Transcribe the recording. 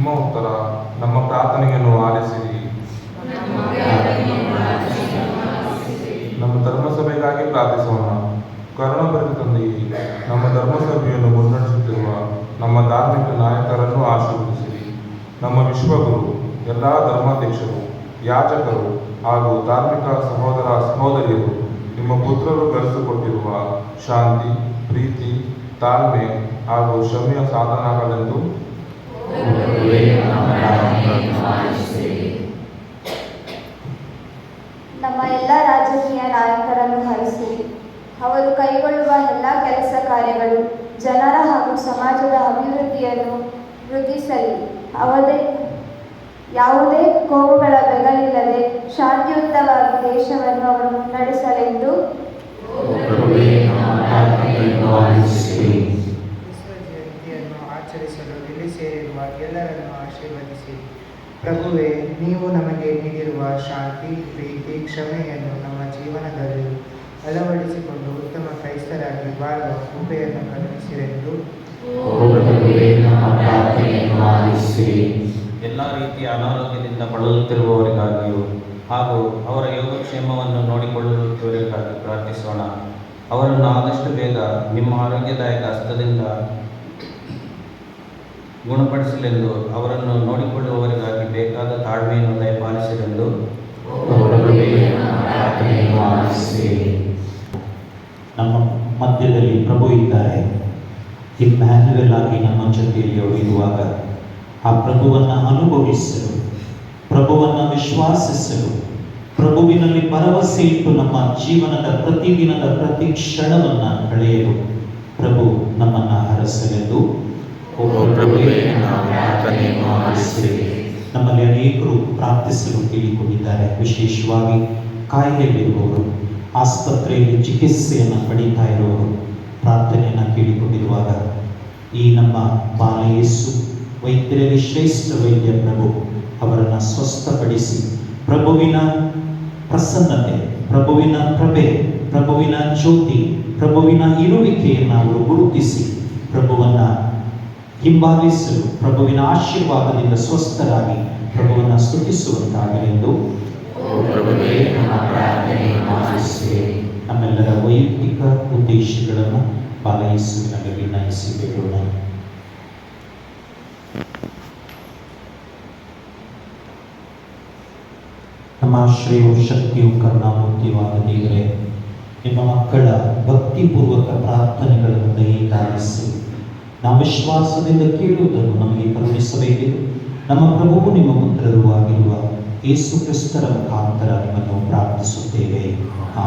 ನಿಮ್ಮ ಉತ್ತರ ನಮ್ಮ ಪ್ರಾರ್ಥನೆಯನ್ನು ಆಲಿಸಿರಿ. ನಮ್ಮ ಧರ್ಮಸಭೆಗಾಗಿ ಪ್ರಾರ್ಥಿಸೋಣ. ಕರುಣಾಭರಿತ ತಂದೆಯೇ, ನಮ್ಮ ಧರ್ಮಸಭೆಯನ್ನು ಮುನ್ನಡೆಸುತ್ತಿರುವ ನಮ್ಮ ಧಾರ್ಮಿಕ ನಾಯಕರನ್ನು ಆಶೀರ್ವದಿಸಿರಿ. ನಮ್ಮ ವಿಶ್ವಗುರು, ಎಲ್ಲ ಧರ್ಮಾಧ್ಯಕ್ಷರು, ಯಾಜಕರು ಹಾಗೂ ಧಾರ್ಮಿಕ ಸಹೋದರ ಸಹೋದರಿಯರು ನಿಮ್ಮ ಪುತ್ರರು ಗಳಿಸಿಕೊಟ್ಟಿರುವ ಶಾಂತಿ, ಪ್ರೀತಿ, ತಾಳ್ಮೆ ಹಾಗೂ ಕ್ಷಮೆಯ ಸಾಧನಗಳೆಂದು ನಮ್ಮ ಎಲ್ಲ ರಾಜಕೀಯ ನಾಯಕರನ್ನು ಹರಿಸಿರಿ. ಅವರು ಕೈಗೊಳ್ಳುವ ಎಲ್ಲ ಕೆಲಸ ಕಾರ್ಯಗಳು ಜನರ ಹಾಗೂ ಸಮಾಜದ ಅಭಿವೃದ್ಧಿಯನ್ನು ವೃದ್ಧಿಸಲಿ. ಯಾವುದೇ ಕೋಮುಗಳ ಬೆಗಲಿಲ್ಲದೆ ಶಾಂತಿಯುತವಾಗಿ ದೇಶವನ್ನು ಅವರು ಮುನ್ನಡೆಸಲೆಂದು ಜಯಂತಿಯನ್ನು ಆಚರಿಸಲು ಇಲ್ಲಿ ಸೇರಿರುವ ಎಲ್ಲರನ್ನು ಆಶೀರ್ವದಿಸಿ. ಪ್ರಭುವೇ, ನೀವು ನಮಗೆ ನೀಡಿರುವ ಶಾಂತಿ, ಪ್ರೀತಿ, ಕ್ಷಮೆಯನ್ನು ನಮ್ಮ ಜೀವನದಲ್ಲಿ ಅಳವಡಿಸಿಕೊಂಡು ಉತ್ತಮ ಕ್ರೈಸ್ತರಾಗಿ ಬಾಳುವ ಕೃಪೆಯನ್ನು ಕರುಣಿಸಿರೆಂದು ಎಲ್ಲ ರೀತಿಯ ಅನಾರೋಗ್ಯದಿಂದ ಬಳಲುತ್ತಿರುವವರಿಗಾಗಿಯೂ ಹಾಗೂ ಅವರ ಯೋಗಕ್ಷೇಮವನ್ನು ನೋಡಿಕೊಳ್ಳುತ್ತಿರುವವರಿಗಾಗಿ ಪ್ರಾರ್ಥಿಸೋಣ. ಅವರನ್ನು ಆದಷ್ಟು ಬೇಗ ನಿಮ್ಮ ಆರೋಗ್ಯದಾಯಕ ಹಸ್ತದಿಂದ ಗುಣಪಡಿಸಲೆಂದು ಅವರನ್ನು ನೋಡಿಕೊಳ್ಳುವವರಿಗಾಗಿ ಬೇಕಾದ ತಾಳ್ಮೆಯನ್ನು ದಯಪಾಲಿಸಲೆಂದು ನಮ್ಮ ಮಧ್ಯದಲ್ಲಿ ಪ್ರಭು ಇದ್ದಾರೆ. ಇಮ್ಯಾನ್ಯುಯಲ್ ಆಗಿ ನಮ್ಮ ಜೊತೆಯಲ್ಲಿ ಅವರು ಇರುವಾಗ ಆ ಪ್ರಭುವನ್ನು ಅನುಭವಿಸಲು, ಪ್ರಭುವನ್ನು ವಿಶ್ವಾಸಿಸಲು, ಪ್ರಭುವಿನಲ್ಲಿ ಭರವಸೆ ಇಟ್ಟು ನಮ್ಮ ಜೀವನದ ಪ್ರತಿದಿನದ ಪ್ರತಿ ಕ್ಷಣವನ್ನು ಕಳೆಯಲು ಪ್ರಭು ನಮ್ಮನ್ನು ಹರಸಲೆಂದು ನಮ್ಮಲ್ಲಿ ಅನೇಕರು ಪ್ರಾರ್ಥಿಸಲು ಕೇಳಿಕೊಂಡಿದ್ದಾರೆ. ವಿಶೇಷವಾಗಿ ಕಾಯಿಲೆಯಲ್ಲಿರುವವರು, ಆಸ್ಪತ್ರೆಯಲ್ಲಿ ಚಿಕಿತ್ಸೆಯನ್ನು ಪಡೀತಾ ಇರುವವರು ಪ್ರಾರ್ಥನೆಯನ್ನು ಕೇಳಿಕೊಂಡಿರುವಾಗ ಈ ನಮ್ಮ ಬಾಲಯೇಸು ವೈದ್ಯರಲ್ಲಿ ಶ್ರೇಷ್ಠ ವೈದ್ಯ ಪ್ರಭು ಅವರನ್ನು ಸ್ವಸ್ಥಪಡಿಸಿ ಪ್ರಭುವಿನ ಪ್ರಸನ್ನತೆ, ಪ್ರಭುವಿನ ಪ್ರಭೆ, ಪ್ರಭುವಿನ ಜ್ಯೋತಿ, ಪ್ರಭುವಿನ ಇರುವಿಕೆಯನ್ನು ಅವರು ಗುರುತಿಸಿ ಪ್ರಭುವನ್ನು ಹಿಂಬಾಲಿಸಲು, ಪ್ರಭುವಿನ ಆಶೀರ್ವಾದದಿಂದ ಸ್ವಸ್ಥರಾಗಿ ಪ್ರಭುವನ್ನು ಸ್ತುತಿಸುವಂತಾಗಲೆಂದು ನಮ್ಮೆಲ್ಲರ ವೈಯಕ್ತಿಕ ಉದ್ದೇಶಗಳನ್ನು ಬಾಲಯೇಸುವಿನಲ್ಲಿ ವಿನಯಿಸಿ ಬೇಡೋಣ. ನಮ್ಮ ಶ್ರೇಯೋ ಶಕ್ತಿಯು ಕರುಣಾಮೂರ್ತಿಯಾದ ದೇವರೇ, ನಿಮ್ಮ ಮಕ್ಕಳ ಭಕ್ತಿಪೂರ್ವಕ ಪ್ರಾರ್ಥನೆಗಳನ್ನು ದಯಪಾಲಿಸಿ ನಾವು ವಿಶ್ವಾಸದಿಂದ ಕೇಳುವುದನ್ನು ನಮಗೆ ಕರುಣಿಸಬೇಕೆಂದು ನಮ್ಮ ಪ್ರಭುವು ನಿಮ್ಮ ಪುತ್ರರು ಆಗಿರುವ ಯೇಸು ಕ್ರಿಸ್ತರ ಮುಖಾಂತರ ನಿಮ್ಮನ್ನು ಪ್ರಾರ್ಥಿಸುತ್ತೇವೆ.